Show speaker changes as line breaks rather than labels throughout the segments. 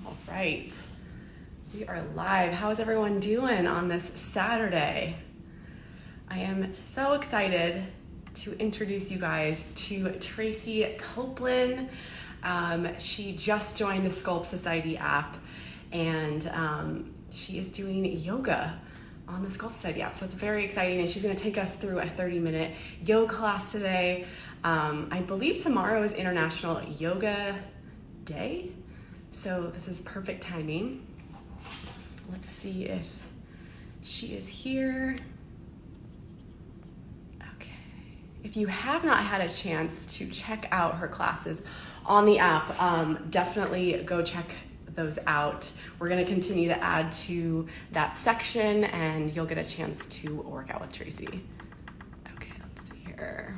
All right, we are live. How is everyone doing on this Saturday? I am so excited to introduce you guys to Tracy Copeland. She just joined the Sculpt Society app, and she is doing yoga on the Sculpt Society app. So it's very exciting, and she's going to take us through a 30-minute yoga class today. I believe tomorrow is International Yoga Day, so this is perfect timing. Let's see if she is here. Okay. If you have not had a chance to check out her classes on the app, definitely go check those out. We're going to continue to add to that section, and you'll get a chance to work out with Tracy. Okay, let's see here.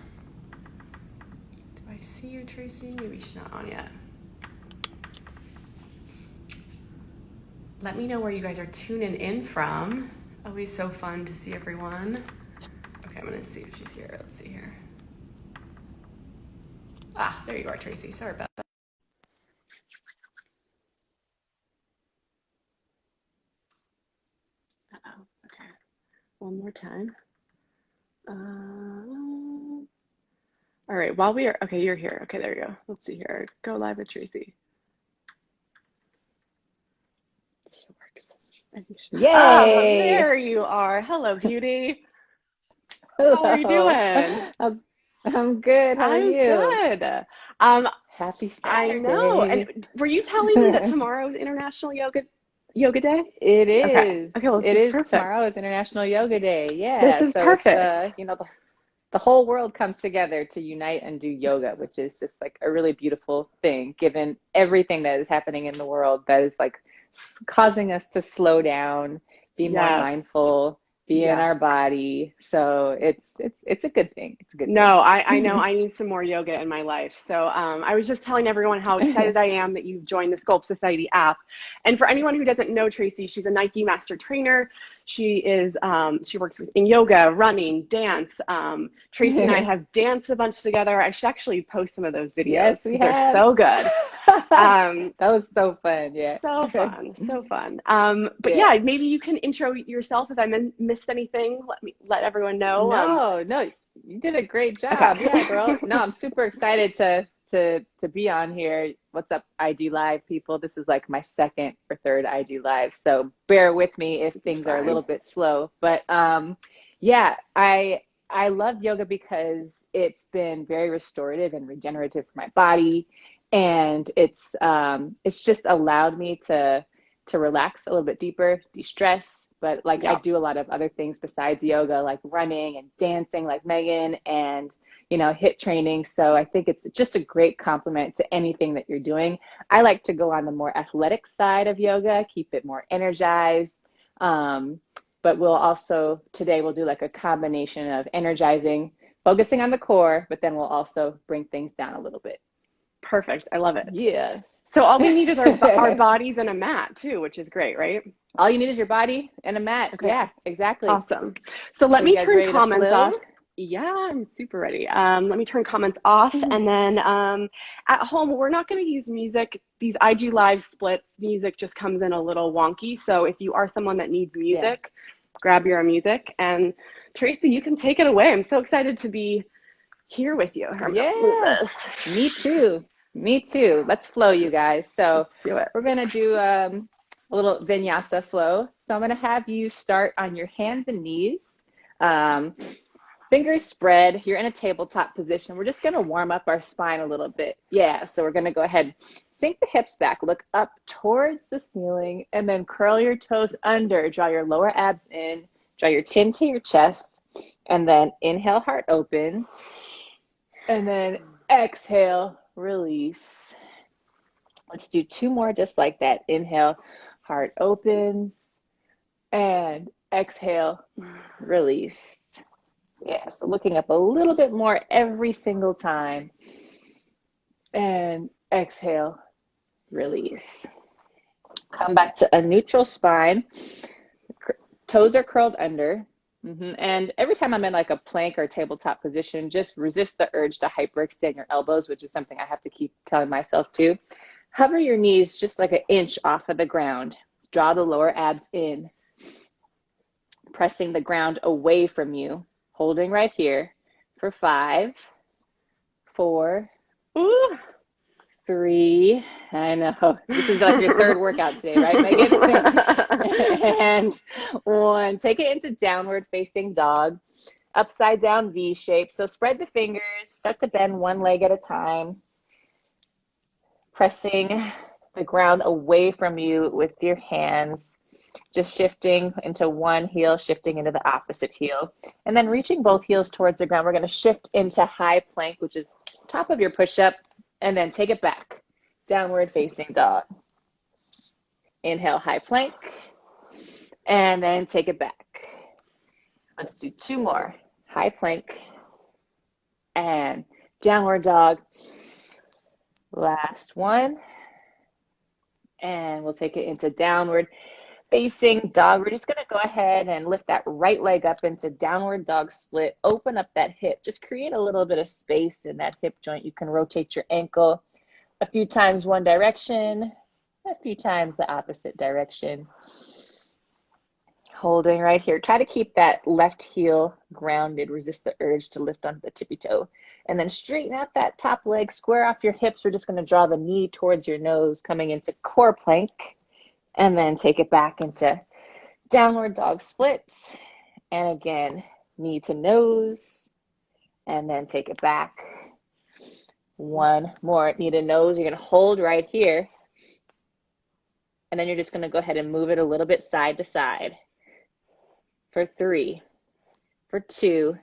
Do I see you, Tracy? Maybe she's not on yet. Let me know where you guys are tuning in from. Always so fun to see everyone. Okay, I'm gonna see if she's here. Let's see here. Ah, there you are, Tracy. Sorry about that. Uh-oh, okay. One more time. All right, while we are, okay, you're here. Okay, there you go. Let's see here. Go live with Tracy. Oh,
Yay!
there you are. Hello, beauty. How are you
Hello.
doing?
I'm good. How are
I'm
you?
good. Um,
Happy
I know.
Saturday.
And were you telling me that tomorrow is International Yoga Day?
It
Okay.
is.
Okay, well, this
It
is
is
perfect.
tomorrow is International Yoga Day.
This
Yeah.
is
So it's
perfect.
the whole world comes together to unite and do yoga, which is just like a really beautiful thing, given everything that is happening in the world that is like causing us to slow down, be more
Yes.
mindful, be in
Yes.
our body. So it's a good thing. It's a good
No,
thing.
I know I need some more yoga in my life. So I was just telling everyone how excited I am that you've joined the Sculpt Society app. And for anyone who doesn't know Tracy, she's a Nike master trainer. She works in yoga, running, dance. Tracy and I have danced a bunch together. I should actually post some of those videos
Yes, we
because they're
have.
so good. Um,
That was so fun. Yeah.
so fun, so fun. But
Yeah.
yeah, maybe you can intro yourself if I missed anything. Let everyone know.
No, you did a great
Okay.
job. Yeah, girl. No, I'm super excited to be on here. What's up, IG Live people? This is like my second or third IG Live, so bear with me if things are a little
Fine.
bit slow. But yeah, I love yoga because it's been very restorative and regenerative for my body, and it's just allowed me to relax a little bit deeper, de-stress. But like I
Yeah.
do a lot of other things besides yoga, like running and dancing, like Megan, and HIIT training. So I think it's just a great complement to anything that you're doing. I like to go on the more athletic side of yoga, keep it more energized. Um, but today we'll do like a combination of energizing, focusing on the core, but then we'll also bring things down a little bit.
Perfect. I love it.
Yeah.
So all we need is our bodies and a mat too, which is great, right?
All you need is your body and a mat.
Okay.
Yeah, exactly.
Awesome. So let
So you
me
guys
turn
ready to
comments
flow?
off. Yeah, I'm super ready. Let me turn comments off, and then at home we're not going to use music. These IG Live splits, music just comes in a little wonky. So if you are someone that needs
Yeah.
music, grab your music. And Tracy, you can take it away. I'm so excited to be here with you. I'm gonna move
Yeah.
this.
Me too. Me too. Let's flow, you guys. So
Let's do it.
we're gonna do a little vinyasa flow. So I'm gonna have you start on your hands and knees. Um, Fingers spread. You're in a tabletop position. We're just gonna warm up our spine a little bit. Yeah. So we're gonna go ahead, sink the hips back, look up towards the ceiling, and then curl your toes under. Draw your lower abs in. Draw your chin to your chest, and then inhale, heart opens. And then exhale, release. Let's do two more just like that. Inhale, heart opens, and exhale, release. Yeah, so looking up a little bit more every single time. And exhale, release. Come back to a neutral spine. Toes are curled under. And every time I'm in like a plank or tabletop position, just resist the urge to hyperextend your elbows, which is something I have to keep telling myself too. Hover your knees just like an inch off of the ground. Draw the lower abs in, pressing the ground away from you, holding right here for 5, 4, ooh, 3. I know this is like your third workout today, right, Megan? And 1. Take it into downward facing dog, upside down V shape. So spread the fingers, start to bend one leg at a time, pressing the ground away from you with your hands, just shifting into one heel, shifting into the opposite heel, and then reaching both heels towards the ground. We're going to shift into high plank, which is top of your push-up, and then take it back, downward facing dog. Inhale, high plank, and then take it back. Let's do 2 more. High plank and downward dog. Last one. And we'll take it into downward facing dog. We're just going to go ahead and lift that right leg up into downward dog split. Open up that hip. Just create a little bit of space in that hip joint. You can rotate your ankle a few times one direction, a few times the opposite direction. Holding right here. Try to keep that left heel grounded. Resist the urge to lift onto the tippy toe. And then straighten out that top leg. Square off your hips. We're just going to draw the knee towards your nose, coming into core plank. And then take it back into downward dog splits. And again, knee to nose. And then take it back. One more, knee to nose. You're going to hold right here. And then you're just going to go ahead and move it a little bit side to side. For 3, for 2,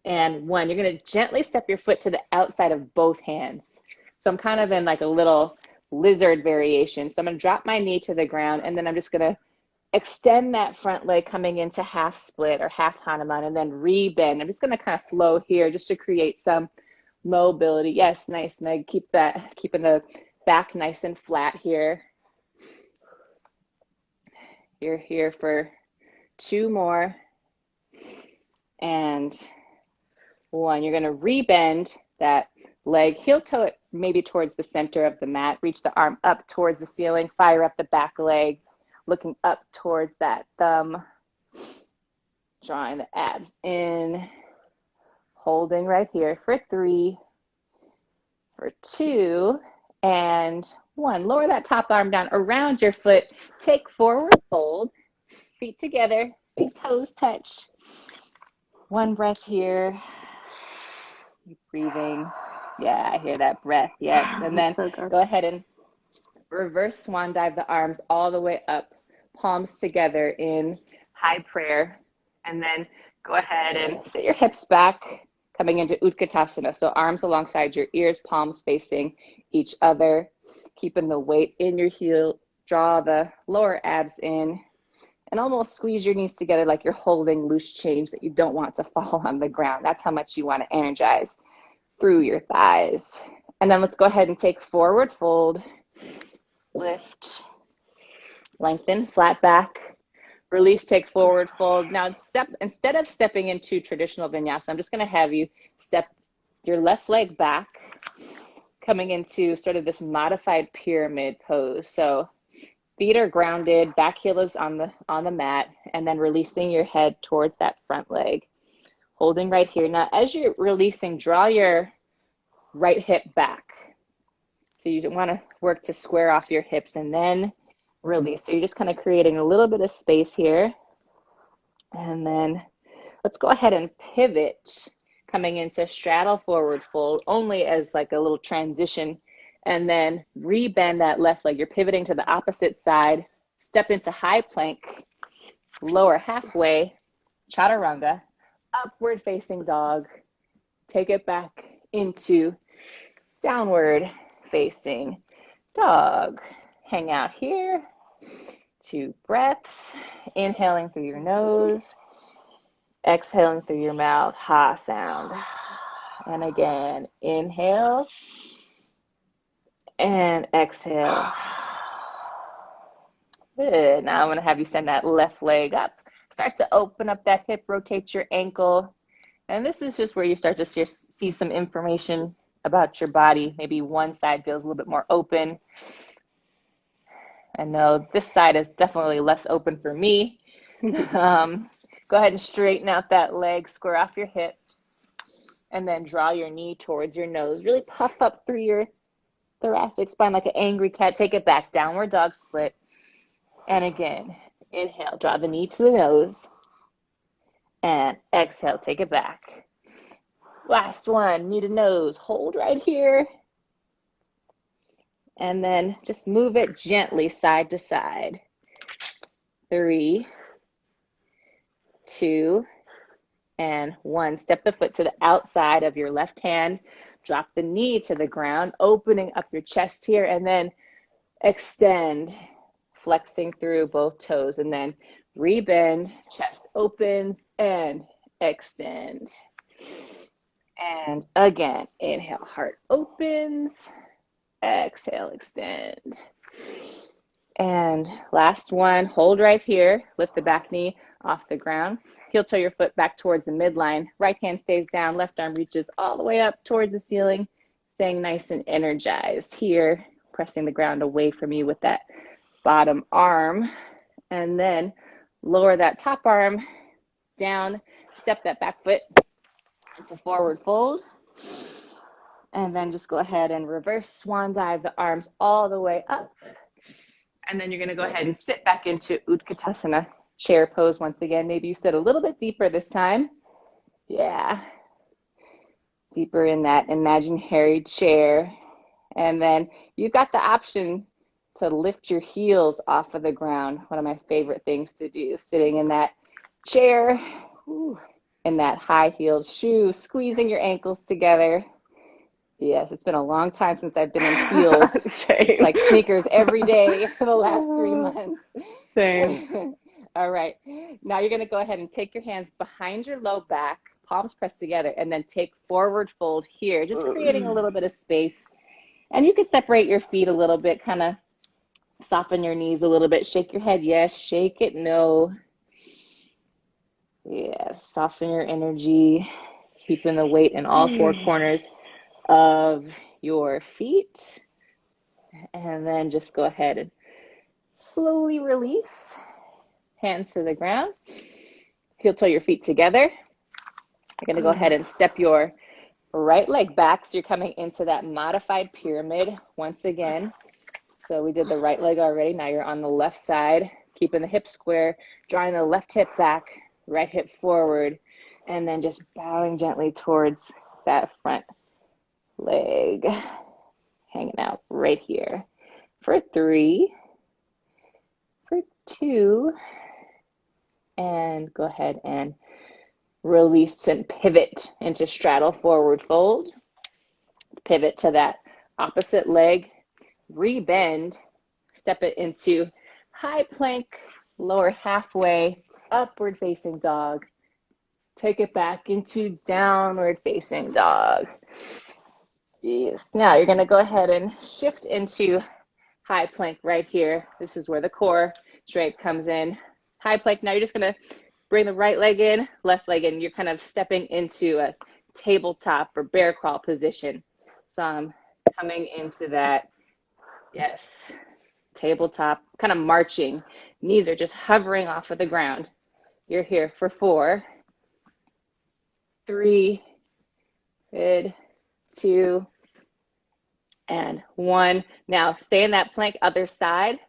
and 1. You're going to gently step your foot to the outside of both hands. So I'm kind of in like a little lizard variation. So I'm going to drop my knee to the ground, and then I'm just going to extend that front leg coming into half split or half Hanuman, and then rebend. I'm just going to kind of flow here just to create some mobility. Yes, nice, Meg. Keeping the back nice and flat here. You're here for 2 more, and 1. You're going to rebend that leg, heel toe it maybe towards the center of the mat. Reach the arm up towards the ceiling. Fire up the back leg, looking up towards that thumb. Drawing the abs in. Holding right here for 3, for 2, and 1. Lower that top arm down around your foot. Take forward fold. Feet together, big toes touch. 1 breath here. Keep breathing. Yeah, I hear that breath. Yes. And then so go ahead and reverse swan dive the arms all the way up, palms together in high prayer. And then go ahead and sit your hips back, coming into Utkatasana. So arms alongside your ears, palms facing each other, keeping the weight in your heel. Draw the lower abs in. And almost squeeze your knees together like you're holding loose change that you don't want to fall on the ground. That's how much you want to energize through your thighs. And then let's go ahead and take forward fold, lift, lengthen, flat back, release, take forward fold. Now instead of stepping into traditional vinyasa, I'm just going to have you step your left leg back, coming into sort of this modified pyramid pose. So feet are grounded, back heel is on the mat, and then releasing your head towards that front leg. Holding right here. Now, as you're releasing, draw your right hip back. So you want to work to square off your hips and then release. So you're just kind of creating a little bit of space here. And then let's go ahead and pivot, coming into straddle forward fold, only as like a little transition. And then rebend that left leg. You're pivoting to the opposite side. Step into high plank, lower halfway, chaturanga, upward facing dog. Take it back into downward facing dog. Hang out here. 2 breaths. Inhaling through your nose. Exhaling through your mouth. Ha sound. And again, inhale. And exhale. Good. Now I'm going to have you send that left leg up. Start to open up that hip, rotate your ankle. And this is just where you start to see some information about your body. Maybe one side feels a little bit more open. I know this side is definitely less open for me. Go ahead and straighten out that leg, square off your hips, and then draw your knee towards your nose. Really puff up through your thoracic spine like an angry cat. Take it back, downward dog split. And again, inhale, draw the knee to the nose. And exhale, take it back. Last one, knee to nose. Hold right here. And then just move it gently side to side. 3, 2, and 1. Step the foot to the outside of your left hand. Drop the knee to the ground, opening up your chest here, and then extend, flexing through both toes, and then rebend, chest opens, and extend. And again, inhale, heart opens, exhale, extend. And last one, hold right here, lift the back knee off the ground, heel toe your foot back towards the midline, right hand stays down, left arm reaches all the way up towards the ceiling, staying nice and energized here, pressing the ground away from you with that bottom arm, and then lower that top arm down, step that back foot into forward fold, and then just go ahead and reverse swan dive the arms all the way up. And then you're going to go ahead and sit back into Utkatasana, chair pose once again. Maybe you sit a little bit deeper this time. Yeah. Deeper in that imaginary chair. And then you've got the option to lift your heels off of the ground. One of my favorite things to do, sitting in that chair, in that high-heeled shoe, squeezing your ankles together. Yes, it's been a long time since I've been in heels, like sneakers every day for the last 3 months.
Same.
All right. Now you're going to go ahead and take your hands behind your low back, palms pressed together, and then take forward fold here, just creating a little bit of space. And you can separate your feet a little bit, kind of soften your knees a little bit. Shake your head, yes. Shake it, no. Yes, soften your energy, keeping the weight in all 4 corners of your feet. And then just go ahead and slowly release. Hands to the ground. Heel toe your feet together. You're going to go ahead and step your right leg back. So you're coming into that modified pyramid once again. So we did the right leg already. Now you're on the left side, keeping the hips square, drawing the left hip back, right hip forward, and then just bowing gently towards that front leg, hanging out right here for 3, for 2, and go ahead and release and pivot into straddle forward fold. Pivot to that opposite leg, rebend, step it into high plank, lower halfway, upward facing dog. Take it back into downward facing dog. Yes. Now you're going to go ahead and shift into high plank right here. This is where the core straight comes in. High plank. Now you're just going to bring the right leg in, left leg in. You're kind of stepping into a tabletop or bear crawl position. So I'm coming into that, yes, tabletop, kind of marching. Knees are just hovering off of the ground. You're here for 4, 3, good, 2, and 1. Now stay in that plank other side.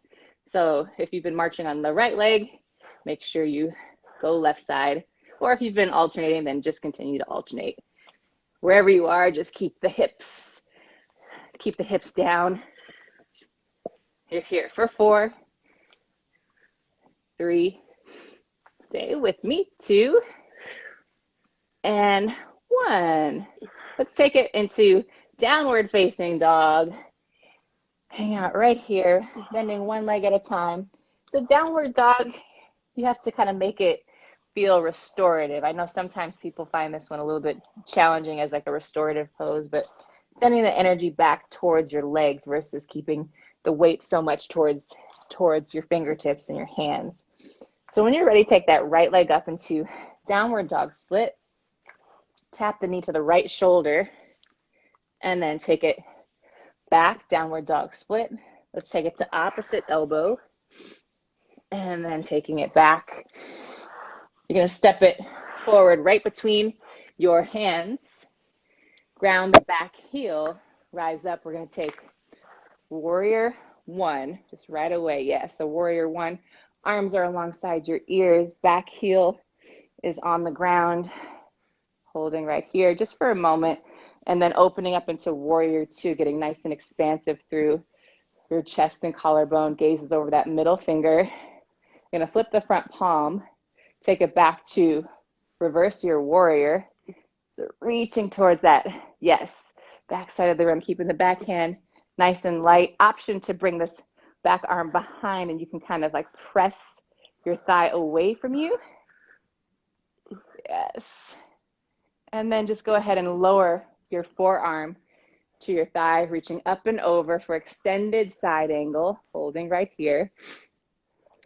So if you've been marching on the right leg, make sure you go left side. Or if you've been alternating, then just continue to alternate. Wherever you are, just keep the hips down. You're here for 4, 3, stay with me, 2, and 1. Let's take it into downward facing dog. Hang out right here, bending one leg at a time. So downward dog, you have to kind of make it feel restorative. I know sometimes people find this one a little bit challenging as like a restorative pose, but sending the energy back towards your legs versus keeping the weight so much towards your fingertips and your hands. So when you're ready, take that right leg up into downward dog split. Tap the knee to the right shoulder, and then take it back, downward dog split. Let's take it to opposite elbow and then taking it back. You're going to step it forward right between your hands. Ground the back heel, rise up. We're going to take warrior one, just right away. Yes, so warrior one. Arms are alongside your ears. Back heel is on the ground, holding right here just for a moment. And then opening up into warrior two, getting nice and expansive through your chest and collarbone. Gazes over that middle finger. You're going to flip the front palm, take it back to reverse your warrior. So reaching towards that, yes, back side of the rim, keeping the backhand nice and light. Option to bring this back arm behind, and you can kind of like press your thigh away from you. Yes. And then just go ahead and lower your forearm to your thigh, reaching up and over for extended side angle, holding right here.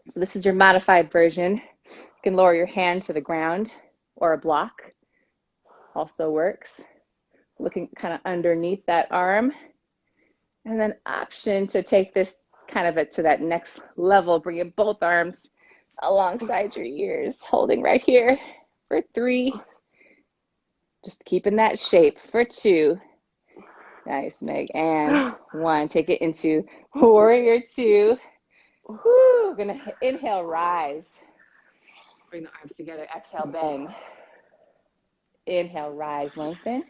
So this is your modified version. You can lower your hand to the ground or a block. Also works. Looking kind of underneath that arm. And then option to take this kind of to that next level, bringing both arms alongside your ears, holding right here for 3. Just keeping that shape for 2. Nice, Meg. And 1. Take it into warrior 2. Woo. Gonna inhale, rise. Bring the arms together. Exhale, bend. Inhale, rise, lengthen.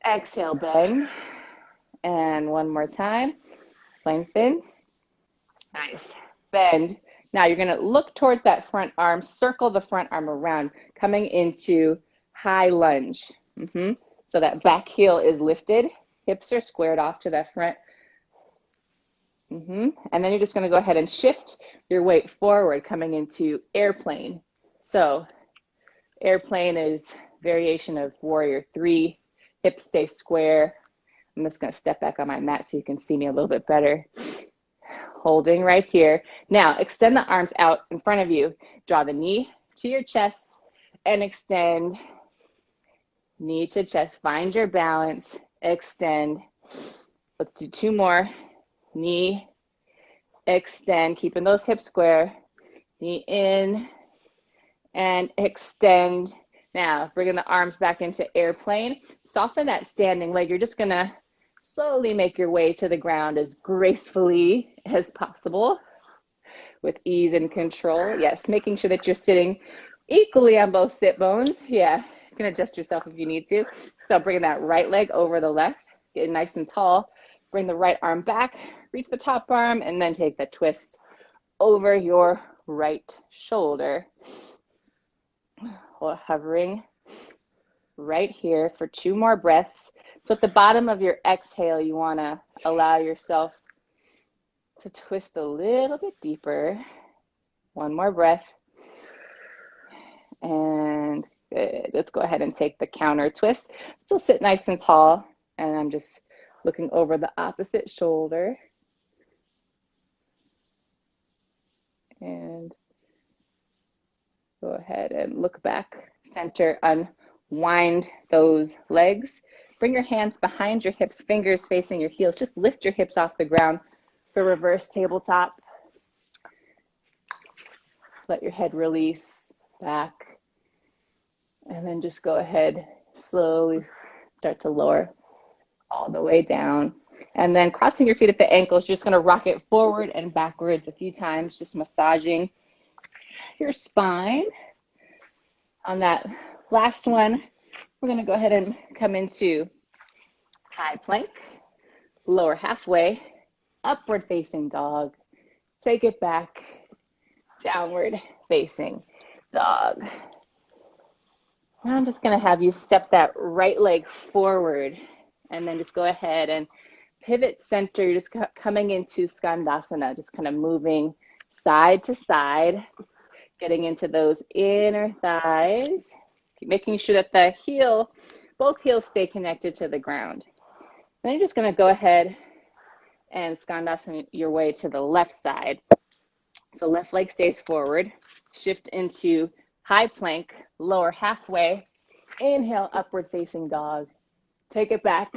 Exhale, bend. And one more time. Lengthen. Nice. Bend. Now you're going to look towards that front arm. Circle the front arm around, coming into high lunge. So that back heel is lifted. Hips are squared off to that front. And then you're just going to go ahead and shift your weight forward, coming into airplane. So airplane is variation of warrior 3. Hips stay square. I'm just going to step back on my mat so you can see me a little bit better. Holding right here. Now, extend the arms out in front of you. Draw the knee to your chest and extend. Knee to chest. Find your balance. Extend. Let's do 2 more. Knee, extend. Keeping those hips square. Knee in and extend. Now, bringing the arms back into airplane. Soften that standing leg. You're just going to slowly make your way to the ground as gracefully as possible with ease and control. Yes, making sure that you're sitting equally on both sit bones. Yeah, you can adjust yourself if you need to. So bringing that right leg over the left, getting nice and tall. Bring the right arm back, reach the top arm, and then take the twist over your right shoulder. While hovering right here for 2 more breaths. So at the bottom of your exhale, you want to allow yourself to twist a little bit deeper. 1 more breath. And good. Let's go ahead and take the counter twist. Still sit nice and tall. And I'm just looking over the opposite shoulder. And go ahead and look back, center, unwind those legs. Bring your hands behind your hips, fingers facing your heels. Just lift your hips off the ground for reverse tabletop. Let your head release back. And then just go ahead, slowly start to lower all the way down. And then crossing your feet at the ankles, you're just going to rock it forward and backwards a few times, just massaging your spine. On that last one, we're going to go ahead and come into high plank, lower halfway, upward facing dog. Take it back, downward facing dog. Now I'm just going to have you step that right leg forward and then just go ahead and pivot center. You're just coming into Skandasana, just kind of moving side to side, getting into those inner thighs, making sure that the heel, both heels stay connected to the ground. Then you're just going to go ahead and Skandasana your way to the left side. So left leg stays forward. Shift into high plank, lower halfway. Inhale, upward facing dog. Take it back,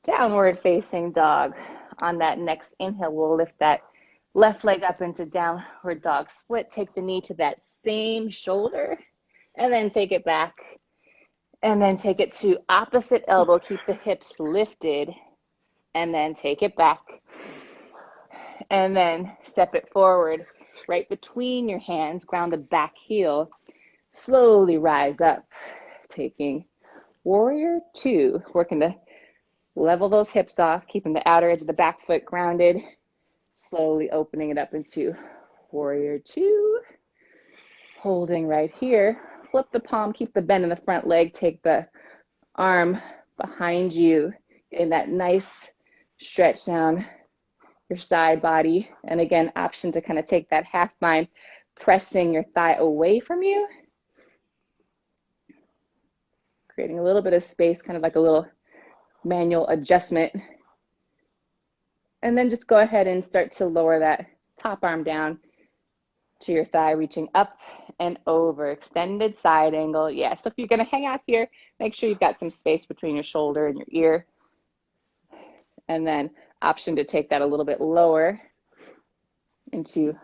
downward facing dog. On that next inhale, we'll lift that left leg up into downward dog split. Take the knee to that same shoulder and then take it back. And then take it to opposite elbow. Keep the hips lifted and then take it back. And then step it forward right between your hands. Ground the back heel. Slowly rise up. Taking warrior two. Working to level those hips off. Keeping the outer edge of the back foot grounded. Slowly opening it up into warrior two. Holding right here. Flip the palm, keep the bend in the front leg, take the arm behind you, getting that nice stretch down your side body. And again, option to kind of take that half bind, pressing your thigh away from you, creating a little bit of space, kind of like a little manual adjustment. And then just go ahead and start to lower that top arm down to your thigh, reaching up and over, extended side angle. Yeah, so if you're gonna hang out here, make sure you've got some space between your shoulder and your ear. And then option to take that a little bit lower into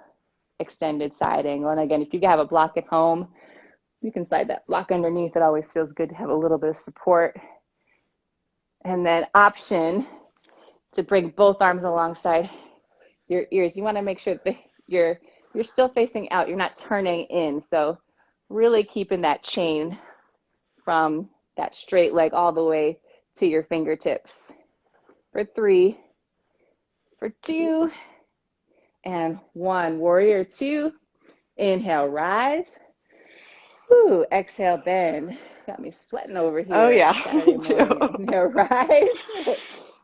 extended side angle. And again, if you have a block at home, you can slide that block underneath. It always feels good to have a little bit of support. And then option to bring both arms alongside your ears. You wanna make sure that you're still facing out. You're not turning in. So really keeping that chain from that straight leg all the way to your fingertips. For 3, for 2, and 1. Warrior 2. Inhale, rise. Woo, exhale, bend. Got me sweating over here.
Oh yeah,
Saturday
me too.
morning. Inhale, rise.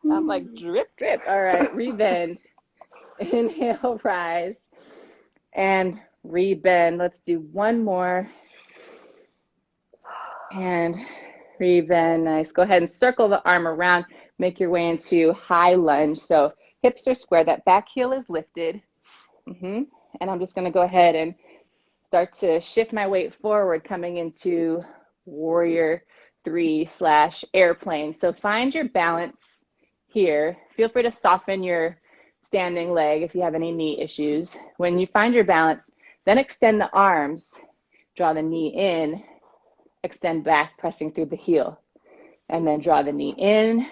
I'm like drip, drip. All right, rebend. Inhale, rise. And rebend. Let's do one more. And rebend. Nice. Go ahead and circle the arm around. Make your way into high lunge. So hips are square. That back heel is lifted. And I'm just going to go ahead and start to shift my weight forward, coming into warrior 3/airplane. So find your balance here. Feel free to soften your standing leg if you have any knee issues. When you find your balance, then extend the arms, draw the knee in, extend back, pressing through the heel, and then draw the knee in,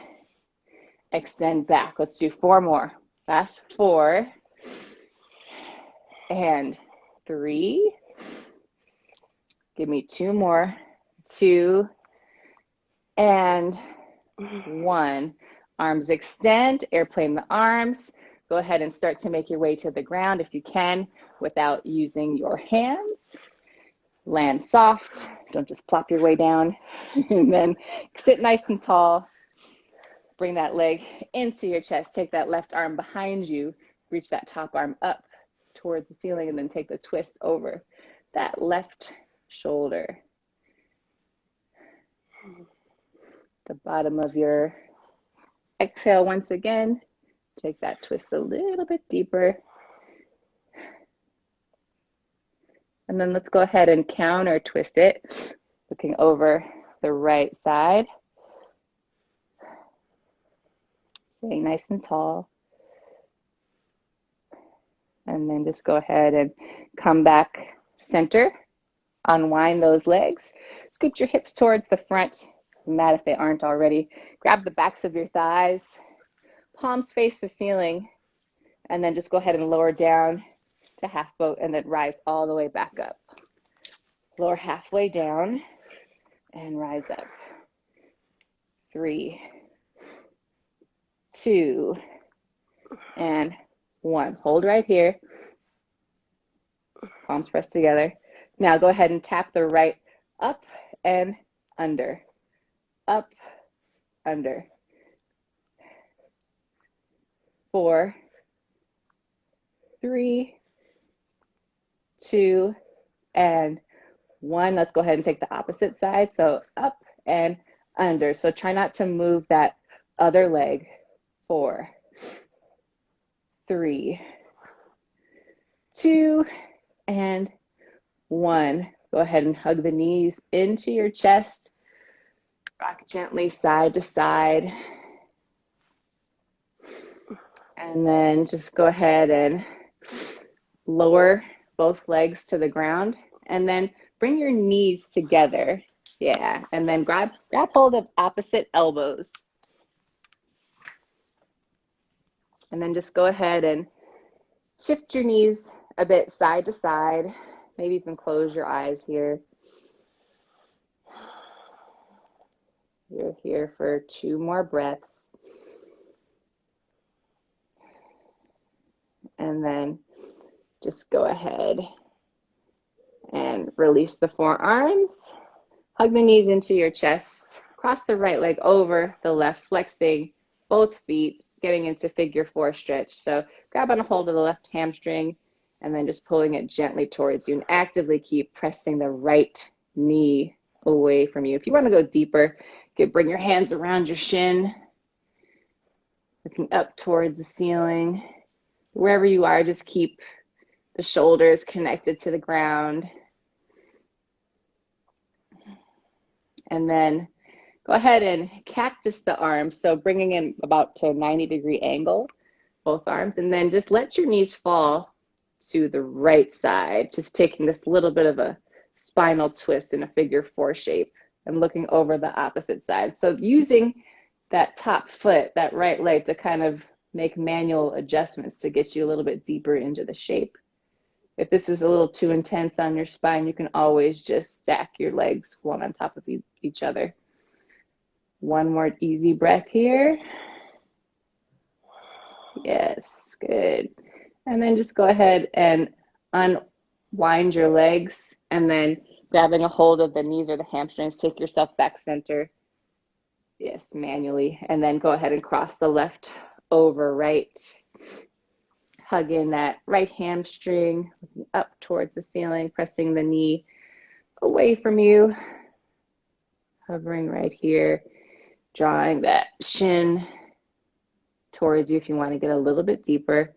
extend back. Let's do 4 more. Last 4 and 3. Give me 2 more. 2 and 1. Arms extend, airplane the arms. Go ahead and start to make your way to the ground if you can without using your hands. Land soft. Don't just plop your way down. And then sit nice and tall. Bring that leg into your chest. Take that left arm behind you. Reach that top arm up towards the ceiling and then take the twist over that left shoulder. The bottom of your exhale once again. Take that twist a little bit deeper. And then let's go ahead and counter twist it, looking over the right side. Staying nice and tall. And then just go ahead and come back center. Unwind those legs. Scoot your hips towards the front mat if they aren't already. Grab the backs of your thighs. Palms face the ceiling. And then just go ahead and lower down to half boat and then rise all the way back up. Lower halfway down and rise up. 3, 2, and 1. Hold right here. Palms pressed together. Now go ahead and tap the right up and under. Up, under. 4, 3, 2, and 1. Let's go ahead and take the opposite side. So up and under. So try not to move that other leg. 4, 3, 2, and 1. Go ahead and hug the knees into your chest. Rock gently side to side. And then just go ahead and lower both legs to the ground, and then bring your knees together. Yeah, and then grab hold of opposite elbows. And then just go ahead and shift your knees a bit side to side. Maybe even close your eyes here. You're here for 2 more breaths. And then just go ahead and release the forearms. Hug the knees into your chest. Cross the right leg over the left, flexing both feet, getting into figure 4 stretch. So grab on a hold of the left hamstring and then just pulling it gently towards you, and actively keep pressing the right knee away from you. If you want to go deeper, you can bring your hands around your shin, looking up towards the ceiling. Wherever you are, just keep the shoulders connected to the ground. And then go ahead and cactus the arms. So bringing in about to a 90-degree angle, both arms, and then just let your knees fall to the right side, just taking this little bit of a spinal twist in a figure 4 shape and looking over the opposite side. So using that top foot, that right leg, to kind of make manual adjustments to get you a little bit deeper into the shape. If this is a little too intense on your spine, you can always just stack your legs one on top of each other. One more easy breath here. Yes, good. And then just go ahead and unwind your legs, and then grabbing a hold of the knees or the hamstrings, take yourself back center. Yes, manually. And then go ahead and cross the left over right. Hug in that right hamstring, looking up towards the ceiling, pressing the knee away from you. Hovering right here, drawing that shin towards you if you want to get a little bit deeper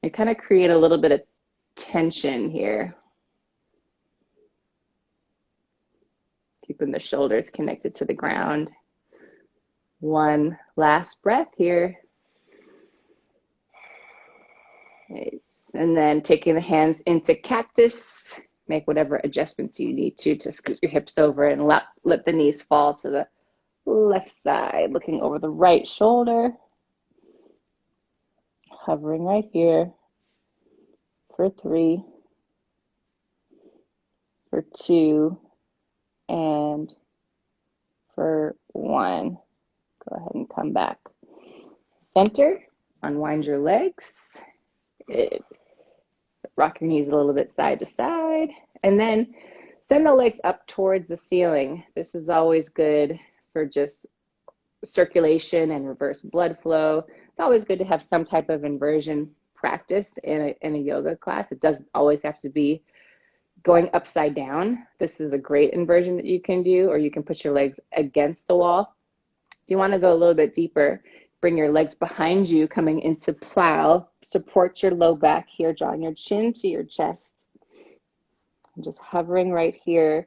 and kind of create a little bit of tension here. Keeping the shoulders connected to the ground. One last breath here. Nice. And then taking the hands into cactus, make whatever adjustments you need to scoot your hips over and let the knees fall to the left side, looking over the right shoulder. Hovering right here for 3, for 2, and for 1. Go ahead and come back. Center, unwind your legs. Good. Rock your knees a little bit side to side, and then send the legs up towards the ceiling. This is always good for just circulation and reverse blood flow. It's always good to have some type of inversion practice in a yoga class. It doesn't always have to be going upside down. This is a great inversion that you can do, or you can put your legs against the wall. If you want to go a little bit deeper, bring your legs behind you, coming into plow. Support your low back here, drawing your chin to your chest. And just hovering right here.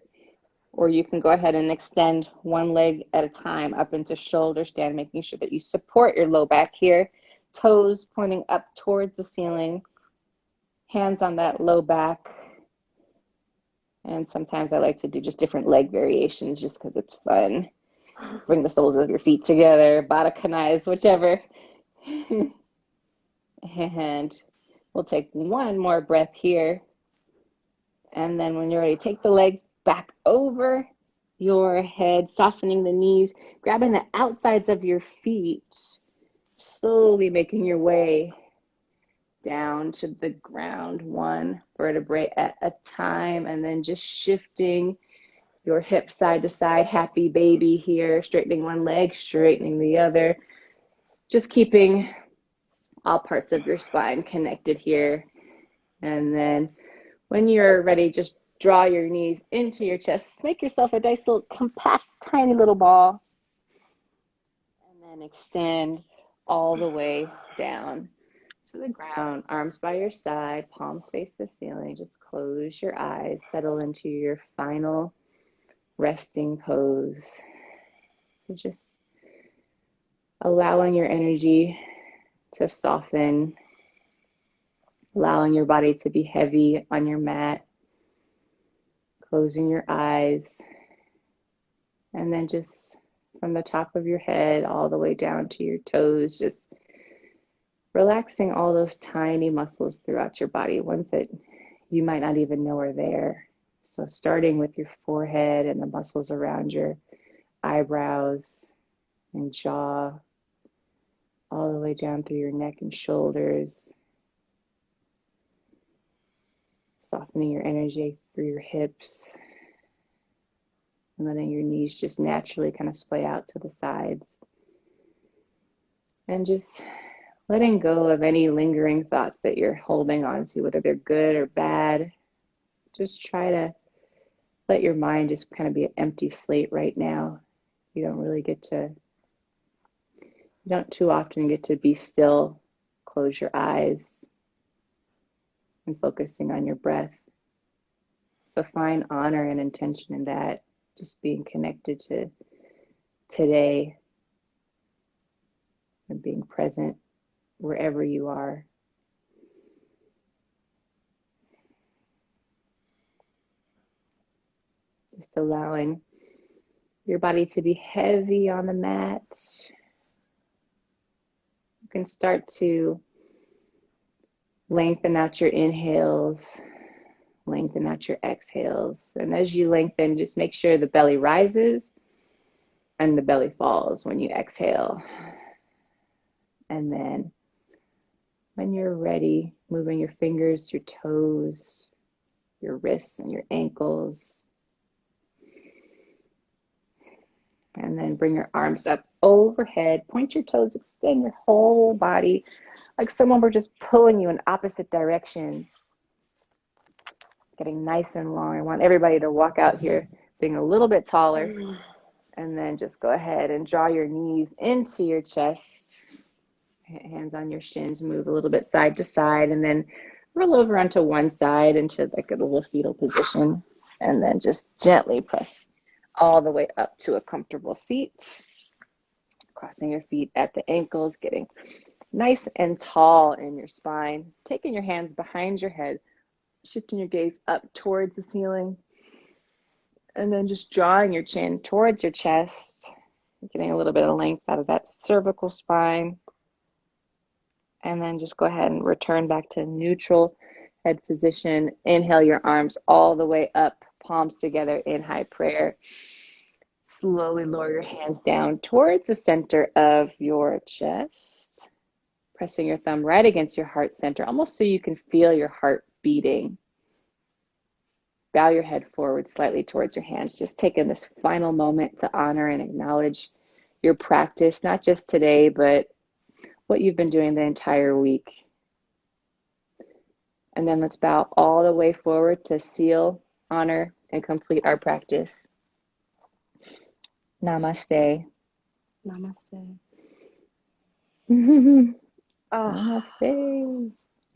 Or you can go ahead and extend one leg at a time up into shoulder stand, making sure that you support your low back here. Toes pointing up towards the ceiling. Hands on that low back. And sometimes I like to do just different leg variations just because it's fun. Bring the soles of your feet together, Baddha Konais, whichever. And we'll take one more breath here. And then when you're ready, take the legs back over your head, softening the knees, grabbing the outsides of your feet, slowly making your way down to the ground, one vertebrae at a time, and then just shifting your hips side to side, happy baby here, straightening one leg, straightening the other, just keeping all parts of your spine connected here. And then when you're ready, just draw your knees into your chest, make yourself a nice little compact, tiny little ball, and then extend all the way down to the ground, arms by your side, palms face the ceiling. Just close your eyes, settle into your final resting pose. So just allowing your energy to soften, allowing your body to be heavy on your mat, closing your eyes, and then just from the top of your head all the way down to your toes, just relaxing all those tiny muscles throughout your body, ones that you might not even know are there. So starting with your forehead and the muscles around your eyebrows and jaw, all the way down through your neck and shoulders, softening your energy through your hips, and letting your knees just naturally kind of splay out to the sides. And just letting go of any lingering thoughts that you're holding on to, whether they're good or bad. Just try to let your mind just kind of be an empty slate right now. You don't too often get to be still, close your eyes, and focusing on your breath. So find honor and intention in that, just being connected to today and being present wherever you are. Just allowing your body to be heavy on the mat. You can start to lengthen out your inhales, lengthen out your exhales. And as you lengthen, just make sure the belly rises and the belly falls when you exhale. And then when you're ready, moving your fingers, your toes, your wrists, and your ankles. And then bring your arms up overhead, point your toes, extend your whole body like someone were just pulling you in opposite directions. Getting nice and long. I want everybody to walk out here being a little bit taller. And then just go ahead and draw your knees into your chest. Hands on your shins, move a little bit side to side, and then roll over onto one side into like a little fetal position. And then just gently press all the way up to a comfortable seat. Crossing your feet at the ankles, getting nice and tall in your spine. Taking your hands behind your head, shifting your gaze up towards the ceiling, and then just drawing your chin towards your chest, getting a little bit of length out of that cervical spine. And then just go ahead and return back to neutral head position. Inhale your arms all the way up, palms together in high prayer. Slowly lower your hands down towards the center of your chest, pressing your thumb right against your heart center, almost so you can feel your heart beating. Bow your head forward slightly towards your hands, just taking this final moment to honor and acknowledge your practice, not just today, but what you've been doing the entire week. And then let's bow all the way forward to seal, honor, and complete our practice. Namaste.
Namaste.
Namaste.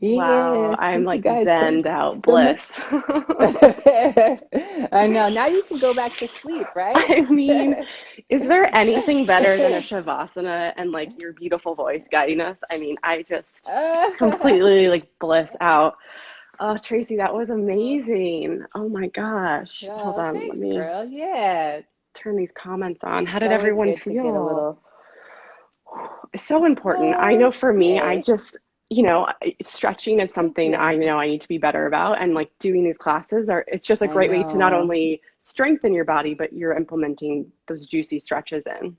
Wow,
Yes,
I'm
thank you
like
guys
zenned out
so much.
bliss.
I know. Now you can go back to sleep, right?
I mean, is there anything better than a Shavasana and like your beautiful voice guiding us? I mean, I just completely like bliss out. Oh, Tracy, that was amazing. Oh my gosh. Hold
Oh,
on, let
thanks,
me
girl. Yeah,
turn these comments on. How
it's
did
always
everyone
good to get a
feel?
little.
It's so important. I know for me, I
Yay.
just, stretching is
Thank
something
you.
I know I need to be better about. And like doing these classes it's just a
I
great way to not
know.
only strengthen your body, but you're implementing those juicy stretches in.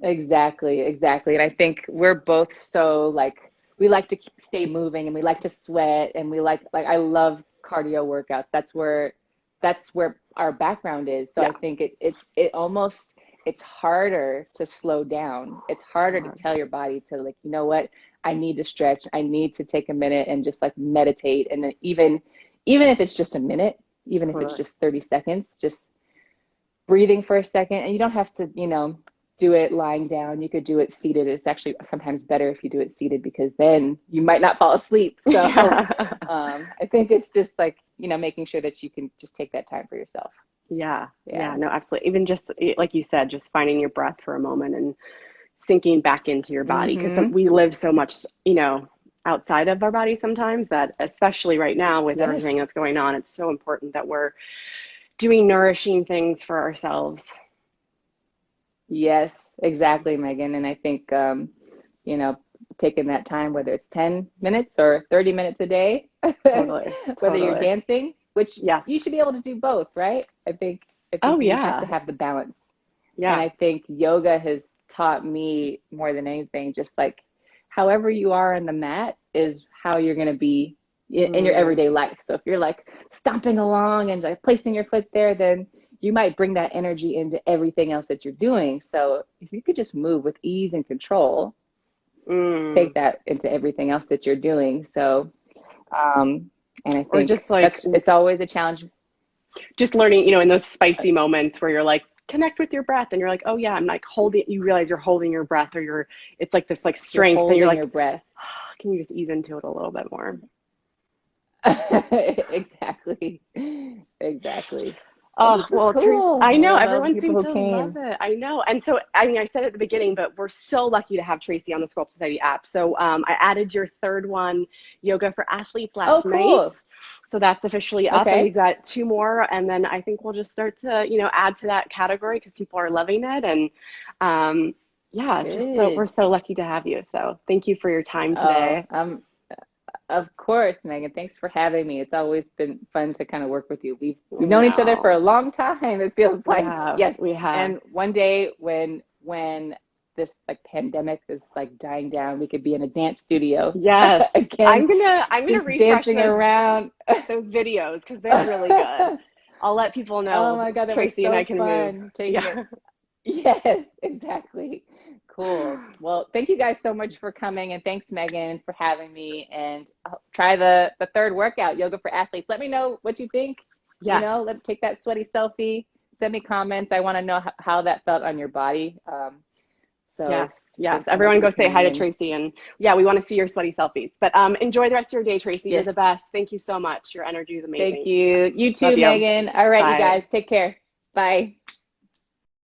Exactly, exactly. And I think we're both so like we like to stay moving and we like to sweat and we like I love cardio workouts. That's where our background is. So I
Yeah,
think it almost it's harder to slow down. It's
so
harder to
hard.
tell your body to like, you know what? I need to stretch. I need to take a minute and just like meditate. And then even if it's just a minute, even if it's
Totally.
just 30 seconds, just breathing for a second. And you don't have to, do it lying down. You could do it seated. It's actually sometimes better if you do it seated because then you might not fall asleep. So
Yeah.
I think it's just like, making sure that you can just take that time for yourself.
Yeah. Yeah.
Yeah.
No, absolutely. Even just like you said, just finding your breath for a moment and
sinking back into your body, because
Mm-hmm.
we live so much, outside of our body sometimes, that especially right now with everything
Yes.
that's going on, it's so important that we're doing nourishing things for ourselves.
Yes, exactly, Megan. And I think, you know, taking that time, whether it's 10 minutes or 30 minutes a day,
Totally,
whether you're
totally.
dancing, which
Yes.
you should be able to do both, right? I think
Oh
you have to
yeah.
have the balance. And
Yeah.
I think yoga has taught me more than anything, just like however you are on the mat is how you're going to be in your
Mm,
everyday life. So if you're like stomping along and like placing your foot there, then you might bring that energy into everything else that you're doing. So if you could just move with ease and control, take
mm.
that into everything else that you're doing. So, um, and I
Or
think
just like
it's always a challenge.
just learning, in those spicy moments where you're like, connect with your breath, and you're like, oh yeah, I'm like holding, you realize you're holding your breath, or it's like this like
You're
strength, and you're
holding
like,
your breath.
can you just ease into it a little bit more?
Exactly. Exactly. Well,
Oh,
this was
well, Teresa,
cool.
I
I
know
love all the
everyone
people
seems
who
to love
came.
it. I know. And so, I mean, I said it at the beginning, but we're so lucky to have Tracy on the Sculpt Society app. So I added your third one, Yoga for Athletes,
Oh,
last night.
cool.
So that's officially up, and we've
Okay.
got two more. And then I think we'll just start to, add to that category because people are loving it. And yeah, just so we're
Good.
so lucky to have you. So thank you for your time
Oh,
today.
of course, Megan. Thanks for having me. It's always been fun to kind of work with you. We've known each other for
No,
a long time, it feels
we
like.
have,
Yes.
we have.
And one day when this like pandemic is like dying down, we could be in a dance studio
Yes,
again,
I'm gonna
just
refresh
dancing
those
around.
videos because they're really good. I'll let people
Oh
know
my God, that was
Tracy and I
so
can move.
fun taking it.
Yeah.
Yes, exactly. Cool. Well, thank you guys so much for coming, and thanks Megan for having me. And I'll try the third workout, yoga for athletes. Let me know what you think.
Yes.
Let's take that sweaty selfie. Send me comments. I want to know how that felt on your body. So
Yes. Yes.
thanks so much
Everyone
for
go say hi
tuning
to
in.
Tracy, and yeah, we want to see your sweaty selfies. But enjoy the rest of your day, Tracy. You're the
Yes,
best. Thank you so much. Your energy is
thank
amazing.
you. You
Love
too,
you.
Megan. All right, you
Bye.
guys, take care. Bye.